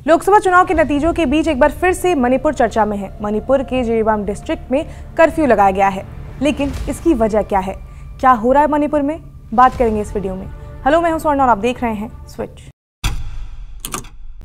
लोकसभा चुनाव के नतीजों के बीच एक बार फिर से मणिपुर चर्चा में है। मणिपुर के जिरीबाम डिस्ट्रिक्ट में कर्फ्यू लगाया गया है, लेकिन इसकी वजह क्या है, क्या हो रहा है मणिपुर में, बात करेंगे इस वीडियो में। हेलो, मैं हूं स्वर्ण और आप देख रहे हैं स्विच।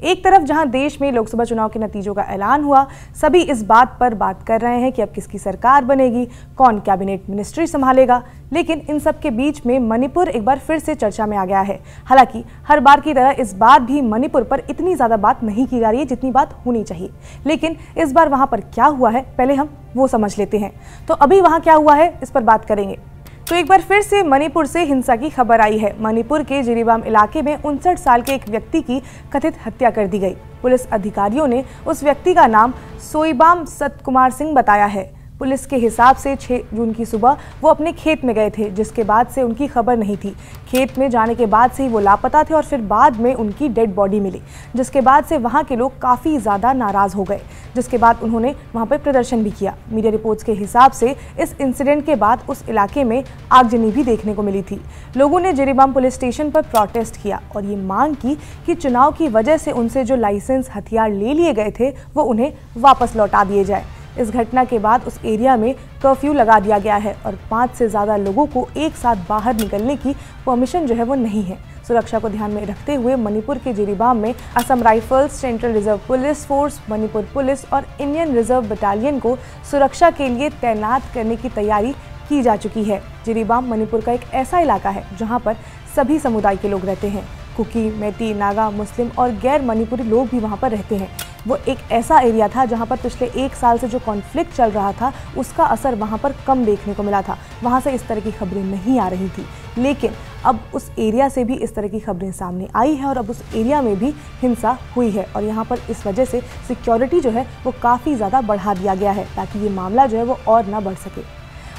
एक तरफ जहां देश में लोकसभा चुनाव के नतीजों का ऐलान हुआ, सभी इस बात पर बात कर रहे हैं कि अब किसकी सरकार बनेगी, कौन कैबिनेट मिनिस्ट्री संभालेगा, लेकिन इन सब के बीच में मणिपुर एक बार फिर से चर्चा में आ गया है। हालांकि हर बार की तरह इस बार भी मणिपुर पर इतनी ज्यादा बात नहीं की जा रही है जितनी बात होनी चाहिए, लेकिन इस बार वहां पर क्या हुआ है पहले हम वो समझ लेते हैं। तो अभी वहां क्या हुआ है इस पर बात करेंगे। तो एक बार फिर से मणिपुर से हिंसा की खबर आई है। मणिपुर के जिरीबाम इलाके में 59 साल के एक व्यक्ति की कथित हत्या कर दी गई। पुलिस अधिकारियों ने उस व्यक्ति का नाम सोईबाम सतकुमार सिंह बताया है। पुलिस के हिसाब से 6 जून की सुबह वो अपने खेत में गए थे, जिसके बाद से उनकी खबर नहीं थी। खेत में जाने के बाद से ही वो लापता थे और फिर बाद में उनकी डेड बॉडी मिली, जिसके बाद से वहाँ के लोग काफ़ी ज़्यादा नाराज़ हो गए, जिसके बाद उन्होंने वहाँ पर प्रदर्शन भी किया। मीडिया रिपोर्ट्स के हिसाब से इस इंसिडेंट के बाद उस इलाके में आगजनी भी देखने को मिली थी। लोगों ने जिरीबाम पुलिस स्टेशन पर प्रोटेस्ट किया और ये मांग की कि चुनाव की वजह से उनसे जो लाइसेंस हथियार ले लिए गए थे वो उन्हें वापस लौटा दिए जाए। इस घटना के बाद उस एरिया में कर्फ्यू लगा दिया गया है और 5 से ज़्यादा लोगों को एक साथ बाहर निकलने की परमिशन जो है वो नहीं है। सुरक्षा को ध्यान में रखते हुए मणिपुर के जिरीबाम में Assam rifles, central reserve police force, Manipur police और इंडियन रिजर्व बटालियन को सुरक्षा के लिए तैनात करने की तैयारी की जा चुकी है। जिरीबाम मणिपुर का एक ऐसा इलाका है जहाँ पर सभी समुदाय के लोग रहते हैं। कुकी, मैती, नागा, मुस्लिम और गैर मणिपुरी लोग भी वहाँ पर रहते हैं। वो एक ऐसा एरिया था जहाँ पर पिछले 1 साल से जो कॉन्फ्लिक्ट चल रहा था उसका असर वहाँ पर कम देखने को मिला था। वहाँ से इस तरह की खबरें नहीं आ रही थी, लेकिन अब उस एरिया से भी इस तरह की खबरें सामने आई है और अब उस एरिया में भी हिंसा हुई है और यहाँ पर इस वजह से सिक्योरिटी जो है वो काफ़ी ज़्यादा बढ़ा दिया गया है ताकि ये मामला जो है वो और ना बढ़ सके।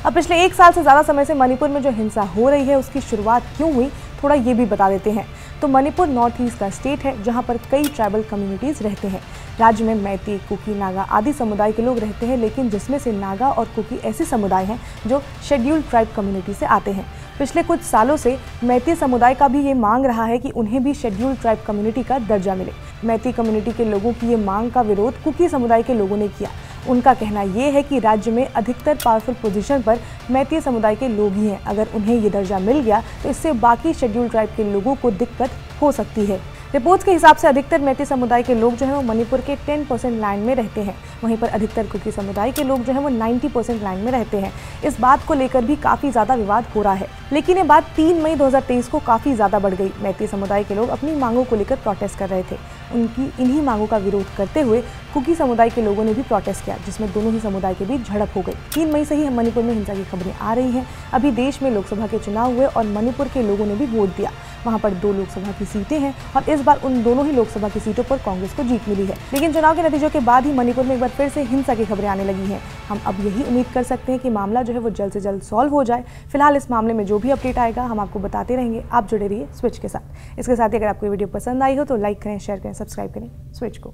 अब पिछले 1 साल से ज़्यादा समय से मणिपुर में जो हिंसा हो रही है उसकी शुरुआत क्यों हुई, थोड़ा ये भी बता देते हैं। तो मणिपुर नॉर्थ ईस्ट का स्टेट है जहाँ पर कई ट्राइबल कम्युनिटीज़ रहते हैं। राज्य में मैती, कुकी, नागा आदि समुदाय के लोग रहते हैं, लेकिन जिसमें से नागा और कुकी ऐसे समुदाय हैं जो शेड्यूल्ड ट्राइब कम्युनिटी से आते हैं। पिछले कुछ सालों से मैती समुदाय का भी ये मांग रहा है कि उन्हें भी शेड्यूल्ड ट्राइब कम्युनिटी का दर्जा मिले। मैती कम्युनिटी के लोगों की ये मांग का विरोध कुकी समुदाय के लोगों ने किया। उनका कहना ये है कि राज्य में अधिकतर पावरफुल पोजीशन पर मैती समुदाय के लोग ही हैं। अगर उन्हें ये दर्जा मिल गया तो इससे बाकी शेड्यूल्ड ट्राइब के लोगों को दिक्कत हो सकती है। रिपोर्ट्स के हिसाब से अधिकतर मैती समुदाय के लोग जो है वो मणिपुर के 10% लैंड में रहते हैं। वहीं पर अधिकतर कुकी समुदाय के लोग जो है वो 90% लैंड में रहते हैं। इस बात को लेकर भी काफ़ी ज़्यादा विवाद हो रहा है, लेकिन ये बात 3 मई 2023 को काफ़ी ज़्यादा बढ़ गई। मैती समुदाय के लोग अपनी मांगों को लेकर प्रोटेस्ट कर रहे थे। उनकी इन्हीं मांगों का विरोध करते हुए कुकी समुदाय के लोगों ने भी प्रोटेस्ट किया, जिसमें दोनों ही समुदाय के बीच झड़प हो गई। 3 मई से ही मणिपुर में हिंसा की खबरें आ रही हैं। अभी देश में लोकसभा के चुनाव हुए और मणिपुर के लोगों ने भी वोट दिया। वहाँ पर 2 लोकसभा की सीटें हैं और इस बार उन दोनों ही लोकसभा की सीटों पर कांग्रेस को जीत मिली है। लेकिन चुनाव के नतीजों के बाद ही मणिपुर में एक बार फिर से हिंसा की खबरें आने लगी हैं। हम अब यही उम्मीद कर सकते हैं कि मामला जो है वो जल्द से जल्द सॉल्व हो जाए। फिलहाल इस मामले में जो भी अपडेट आएगा हम आपको बताते रहेंगे। आप जुड़े रहिए स्विच के साथ। इसके साथ ही अगर आपको वीडियो पसंद आई हो तो लाइक करें, शेयर करें, सब्सक्राइब करें स्विच को।